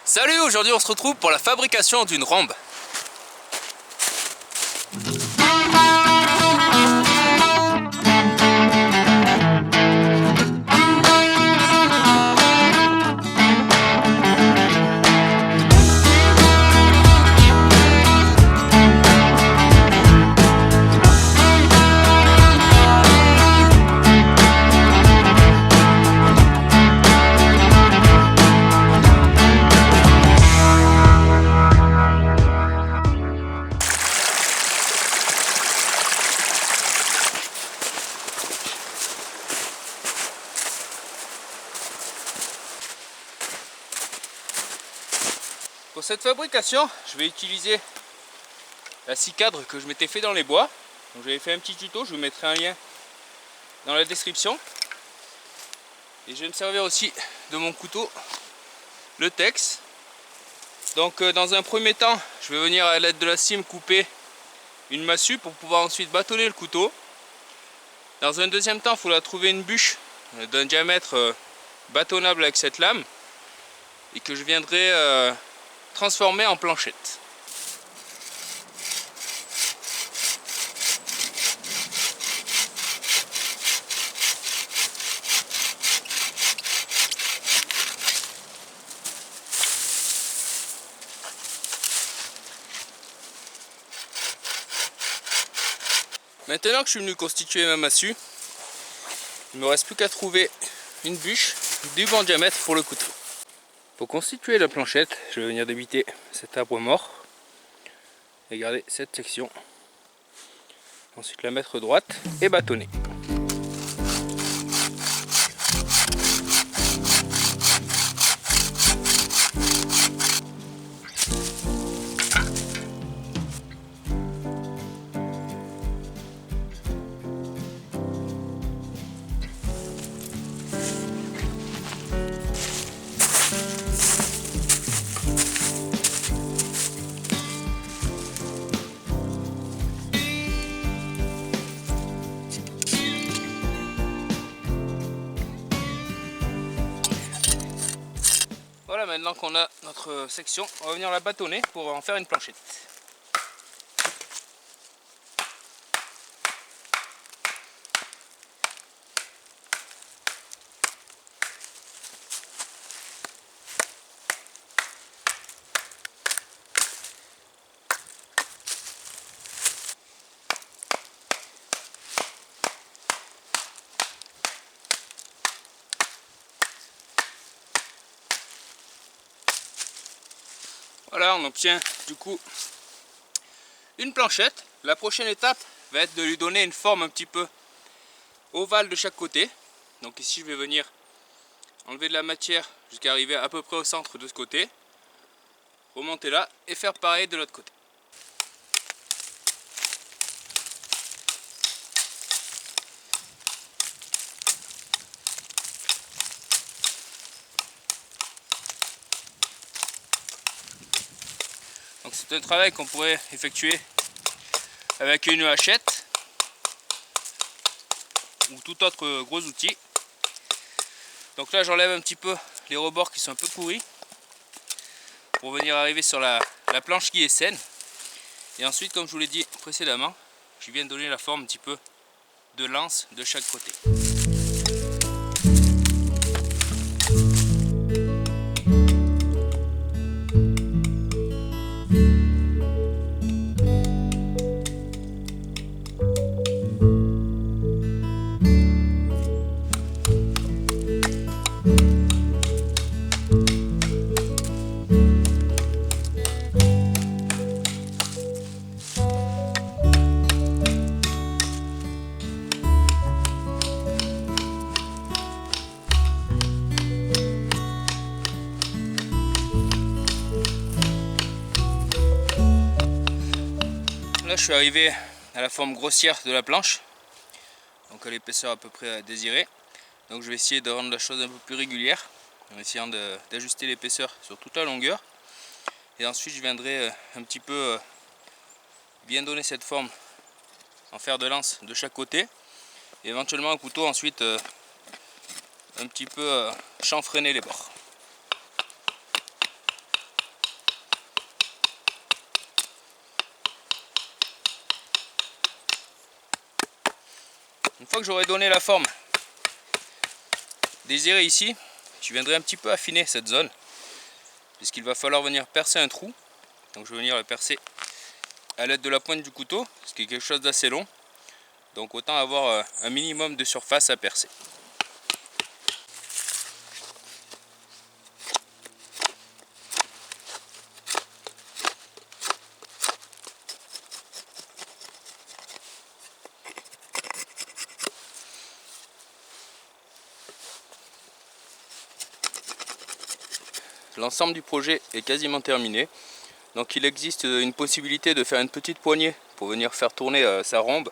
Salut, aujourd'hui on se retrouve pour la fabrication d'une rambe. Pour cette fabrication, je vais utiliser la scie cadre que je m'étais fait dans les bois. Donc j'avais fait un petit tuto, je vous mettrai un lien dans la description. Et je vais me servir aussi de mon couteau, le Tex. Donc dans un premier temps, je vais venir à l'aide de la scie me couper une massue pour pouvoir ensuite bâtonner le couteau. Dans un deuxième temps, il faudra trouver une bûche d'un diamètre bâtonnable avec cette lame et que je viendrai transformer en planchette. Maintenant que je suis venu constituer ma massue, il ne me reste plus qu'à trouver une bûche du bon diamètre pour le couteau. Pour constituer la planchette, je vais venir débiter cet arbre mort et garder cette section. Ensuite la mettre droite et bâtonner. Voilà, maintenant qu'on a notre section, on va venir la bâtonner pour en faire une planchette. Voilà, on obtient du coup une planchette. La prochaine étape va être de lui donner une forme un petit peu ovale de chaque côté. Donc ici je vais venir enlever de la matière jusqu'à arriver à peu près au centre de ce côté, remonter là et faire pareil de l'autre côté. Donc c'est un travail qu'on pourrait effectuer avec une hachette ou tout autre gros outil. Donc là j'enlève un petit peu les rebords qui sont un peu pourris pour venir arriver sur la planche qui est saine. Et ensuite, comme je vous l'ai dit précédemment, je viens donner la forme un petit peu de lance de chaque côté. Là je suis arrivé à la forme grossière de la planche, donc à l'épaisseur à peu près désirée. Donc je vais essayer de rendre la chose un peu plus régulière en essayant d'ajuster l'épaisseur sur toute la longueur. Et ensuite je viendrai un petit peu bien donner cette forme en fer de lance de chaque côté. Et éventuellement un couteau ensuite un petit peu chanfreiner les bords. Une fois que j'aurai donné la forme désirée ici, je viendrai un petit peu affiner cette zone, puisqu'il va falloir venir percer un trou. Donc je vais venir le percer à l'aide de la pointe du couteau, ce qui est quelque chose d'assez long. Donc autant avoir un minimum de surface à percer. L'ensemble du projet est quasiment terminé. Donc il existe une possibilité de faire une petite poignée pour venir faire tourner sa rhombe.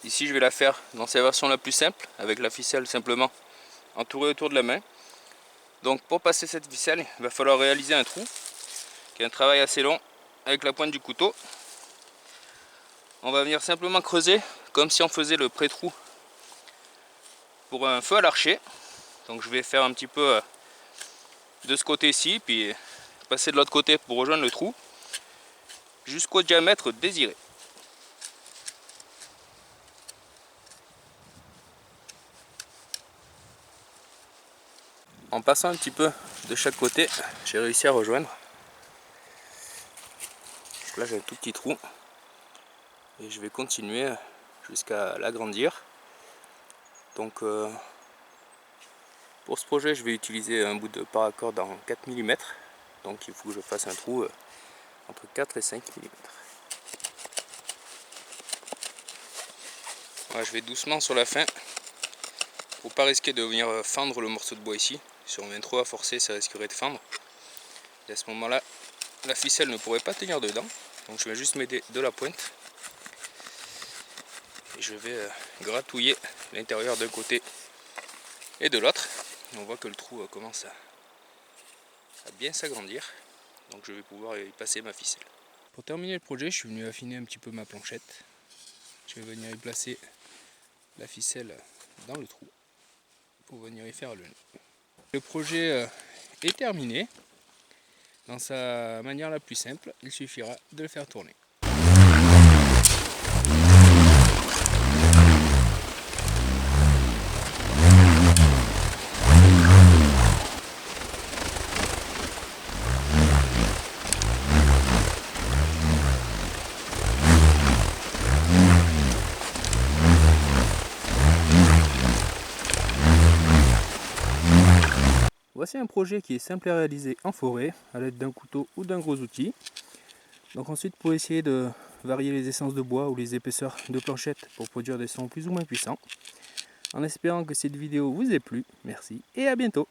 Ici je vais la faire dans sa version la plus simple, avec la ficelle simplement entourée autour de la main. Donc pour passer cette ficelle, il va falloir réaliser un trou, qui est un travail assez long avec la pointe du couteau. On va venir simplement creuser comme si on faisait le pré-trou pour un feu à l'archer. Donc je vais faire un petit peu de ce côté-ci, puis passer de l'autre côté pour rejoindre le trou, jusqu'au diamètre désiré. En passant un petit peu de chaque côté, j'ai réussi à rejoindre. Donc là j'ai un tout petit trou, et je vais continuer jusqu'à l'agrandir. Donc pour ce projet, je vais utiliser un bout de paracorde en 4 mm. Donc il faut que je fasse un trou entre 4 et 5 mm. Voilà, je vais doucement sur la fin pour pas risquer de venir fendre le morceau de bois ici. Si on vient trop à forcer, ça risquerait de fendre. Et à ce moment-là, la ficelle ne pourrait pas tenir dedans. Donc je vais juste m'aider de la pointe. Et je vais gratouiller l'intérieur d'un côté et de l'autre. On voit que le trou commence à bien s'agrandir. Donc je vais pouvoir y passer ma ficelle. Pour terminer le projet, je suis venu affiner un petit peu ma planchette. Je vais venir y placer la ficelle dans le trou pour venir y faire le nœud. Le projet est terminé. Dans sa manière la plus simple, il suffira de le faire tourner. Voici un projet qui est simple à réaliser en forêt à l'aide d'un couteau ou d'un gros outil. Donc ensuite, pour essayer de varier les essences de bois ou les épaisseurs de planchette pour produire des sons plus ou moins puissants. En espérant que cette vidéo vous ait plu, merci et à bientôt.